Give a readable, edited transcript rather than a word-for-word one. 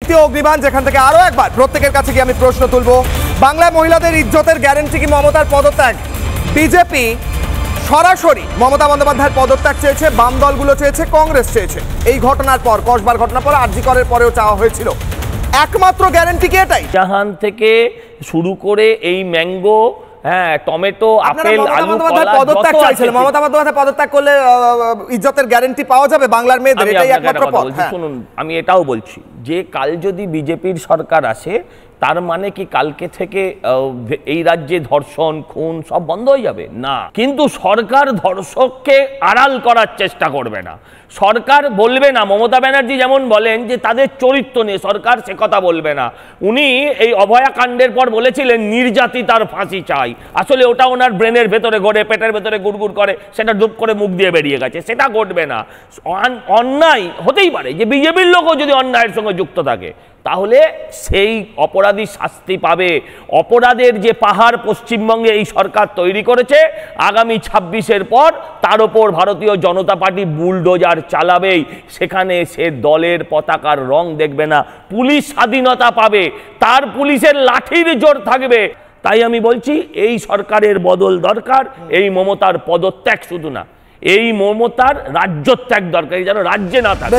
দ্বিতীয় অগ্নিবাণ, যেখান থেকে আরো একবার প্রত্যেকের কাছে গিয়ে আমি প্রশ্ন তুলবো। বাংলায় মহিলাদের ইজ্জতের গ্যারান্টি কি মমতার পদত্যাগ? বিজেপি সরাসরি মমতা বন্দ্যোপাধ্যায়ের পদত্যাগ চেয়েছে, বাম দলগুলো চেয়েছে, কংগ্রেস চেয়েছে। এই ঘটনার পর, কসবার ঘটনার পর, আরজি করের পরেও চাওয়া হয়েছিল। একমাত্র গ্যারান্টি কি এটাই? জাহান থেকে শুরু করে এই ম্যাঙ্গো, হ্যাঁ, টমেটো, আপেল, আলু, কলা, পদত্যাগ চাইছিলেন। মমতা বন্দ্যোপাধ্যায় পদত্যাগ করলে ইজ্জতের গ্যারান্টি পাওয়া যাবে বাংলার মেয়েদের, এটাই একমাত্র পথ। শুনুন, আমি এটাও বলছি যে কাল যদি বিজেপির সরকার আসে, তার মানে কি কালকে থেকে এই রাজ্যে ধর্ষণ, খুন সব বন্ধ হয়ে যাবে? না, কিন্তু সরকার ধর্ষককে আড়াল করার চেষ্টা করবে না। সরকার বলবে না, মমতা ব্যানার্জি যেমন বলেন যে তাদের চরিত্র নিয়ে সরকার সে কথা বলবে না। উনি এই অভয়াকাণ্ডের পর বলেছিলেন নির্যাতিতার ফাঁসি চাই। আসলে ওটা ওনার ব্রেনের ভেতরে ঘটে, পেটের ভেতরে গুড়গুড় করে, সেটা ডুব করে মুখ দিয়ে বেরিয়ে গেছে, সেটা ঘটবে না। অন্যায় হতেই পারে যে বিজেপির লোকও যদি অন্যায়ের সঙ্গে যুক্ত থাকে, তাহলে সেই অপরাধী শাস্তি পাবে। অপরাধের যে পাহাড় পশ্চিমবঙ্গে এই সরকার তৈরি করেছে, আগামী 26-এর পর তার ওপর ভারতীয় জনতা পার্টি বুলডোজার চালাবেই। সেখানে সে দলের পতাকার রং দেখবে না, পুলিশ স্বাধীনতা পাবে, তার পুলিশের লাঠির জোর থাকবে। তাই আমি বলছি এই সরকারের বদল দরকার, এই মমতার পদত্যাগ শুধু না, এই মমতার রাজ্যত্যাগ দরকার, যেন রাজ্যে না থাকে।